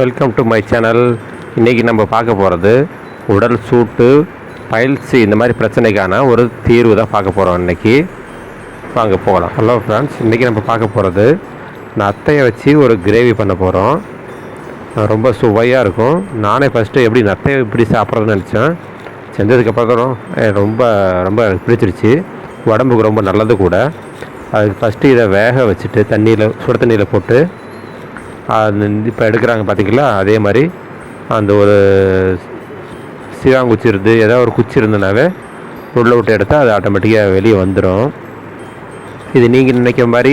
Welcome to my channel. இன்றைக்கி நம்ம பார்க்க போகிறது உடல் சூட்டு, பைல்ஸ் இந்த மாதிரி பிரச்சனைக்கான ஒரு தீர்வு தான் பார்க்க போகிறோம். இன்றைக்கி வாங்க போகலாம். ஹலோ ஃப்ரெண்ட்ஸ், இன்றைக்கி நம்ம பார்க்க போகிறது நத்தையை வச்சு ஒரு கிரேவி பண்ண போகிறோம். ரொம்ப சுவையாக இருக்கும். நானே ஃபஸ்ட்டு எப்படி நத்தையை எப்படி சாப்பிட்றதுன்னு நினச்சேன். செஞ்சதுக்கப்புறம் ரொம்ப ரொம்ப பிடிச்சிருச்சு. உடம்புக்கு ரொம்ப நல்லது கூட. அதுக்கு ஃபஸ்ட்டு இதை வேக வச்சுட்டு சுட தண்ணியில் போட்டு அது இப்போ எடுக்கிறாங்க பார்த்திங்களா, அதே மாதிரி அந்த ஒரு சிவாங்குச்சி இருந்து ஏதாவது ஒரு குச்சி இருந்தனாவே உள்ளே விட்டு எடுத்தால் அது ஆட்டோமேட்டிக்காக வெளியே வந்துடும். இது நீங்கள் நினைக்கிற மாதிரி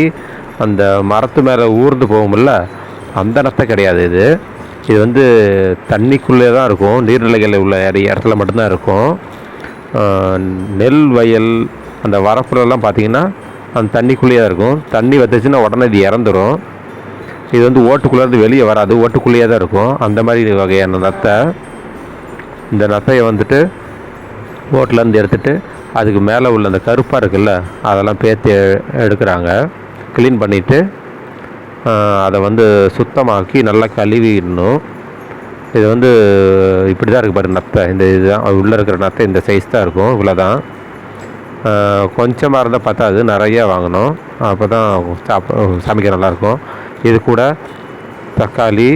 அந்த மரத்து மேலே ஊர்ந்து போகும்ல, அந்த நத்தை கிடையாது. இது வந்து தண்ணிக்குள்ளே தான் இருக்கும். நீர்நிலைகளில் உள்ள இடத்துல மட்டும்தான் இருக்கும். நெல் வயல் அந்த வரப்புலலாம் பார்த்திங்கன்னா அந்த தண்ணிக்குள்ளேயே தான் இருக்கும். தண்ணி வத்துச்சுன்னா உடனே இது இறந்துடும். இது வந்து ஓட்டுக்குள்ளேருந்து வெளியே வராது, ஓட்டுக்குள்ளேயே தான் இருக்கும். அந்த மாதிரி வகையான நத்தை. இந்த நத்தையை வந்துட்டு ஓட்டிலேருந்து எடுத்துகிட்டு அதுக்கு மேலே உள்ள அந்த கருப்பாக இருக்குல்ல, அதெல்லாம் பேர்த்து எடுக்கிறாங்க. க்ளீன் பண்ணிவிட்டு அதை வந்து சுத்தமாக்கி நல்லா கழுவிடணும். இது வந்து இப்படி தான் இருக்குது பாரு நத்தை. இந்த இதுதான் உள்ளே இருக்கிற நத்தை. இந்த சைஸ் தான் இருக்கும். இவ்வளோ தான். கொஞ்சமாக இருந்தால் பத்தாது, நிறையா வாங்கணும். அப்போ தான் சமைக்க நல்லாயிருக்கும். இது கூட தக்காளி,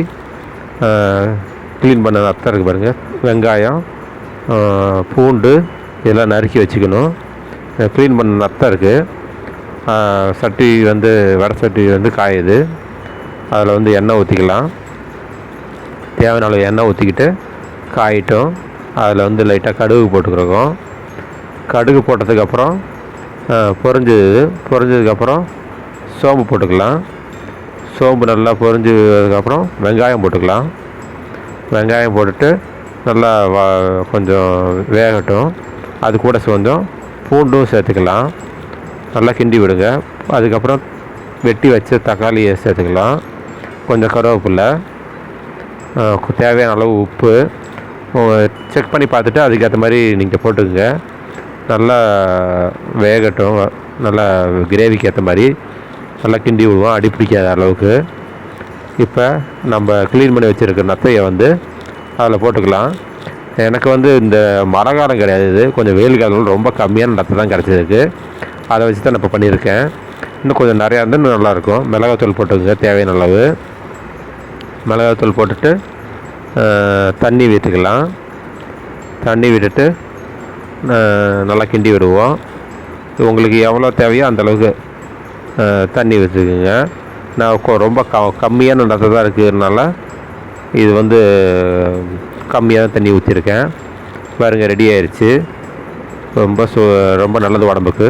க்ளீன் பண்ண நத்தை இருக்குது பாருங்கள், வெங்காயம், பூண்டு இதெல்லாம் நறுக்கி வச்சுக்கணும். க்ளீன் பண்ண நத்தை இருக்குது. சட்டி வந்து வடை சட்டி வந்து காயுது. அதில் வந்து எண்ணெய் ஊற்றிக்கலாம். தேவையான அளவு எண்ணெய் ஊற்றிக்கிட்டு காயிட்டும். அதில் வந்து லைட்டாக கடுகு போட்டுக்கிறோம். கடுகு போட்டதுக்கப்புறம் பொரிஞ்சதுக்கப்புறம் சோம்பு போட்டுக்கலாம். சோம்பு நல்லா பொரிஞ்சதுக்கப்புறம் வெங்காயம் போட்டுக்கலாம். வெங்காயம் போட்டுட்டு நல்லா கொஞ்சம் வேகட்டும். அது கூட கொஞ்சம் பூண்டும் சேர்த்துக்கலாம். நல்லா கிண்டி விடுங்க. அதுக்கப்புறம் வெட்டி வச்ச தக்காளியை சேர்த்துக்கலாம். கொஞ்சம் கருவேப்பிலை, தேவையான அளவு உப்பு செக் பண்ணி பார்த்துட்டு அதுக்கேற்ற மாதிரி நீங்கள் போட்டுக்கோங்க. நல்லா வேகட்டும். நல்லா கிரேவிக்கு ஏற்ற மாதிரி நல்லா கிண்டி விடுவோம், அடி பிடிக்காத அளவுக்கு. இப்போ நம்ம க்ளீன் பண்ணி வச்சுருக்க நத்தையை வந்து அதில் போட்டுக்கலாம். எனக்கு வந்து இந்த மழை காலம் கிடையாது, இது கொஞ்சம் வெயில் காலம். ரொம்ப கம்மியான நத்தை தான் கிடச்சிருக்கு. அதை வச்சு தான் நான் இப்போ பண்ணியிருக்கேன். இன்னும் கொஞ்சம் நிறையா இருந்தால் இன்னும் நல்லாயிருக்கும். மிளகாத்தூள் போட்டுக்கோங்க தேவையான அளவு. மிளகாத்தூள் போட்டுட்டு தண்ணி விட்டுக்கலாம். தண்ணி விட்டுட்டு நல்லா கிண்டி விடுவோம். உங்களுக்கு எவ்வளோ தேவையோ அந்தளவுக்கு தண்ணி வச்சுக்கோங்க. நான் ரொம்ப கம்மியான நத்தை தான் இருக்கிறதுனால இது வந்து கம்மியாக தான் தண்ணி ஊற்றிருக்கேன். பாருங்கள், ரெடி ஆயிடுச்சு. ரொம்ப நல்லது உடம்புக்கு.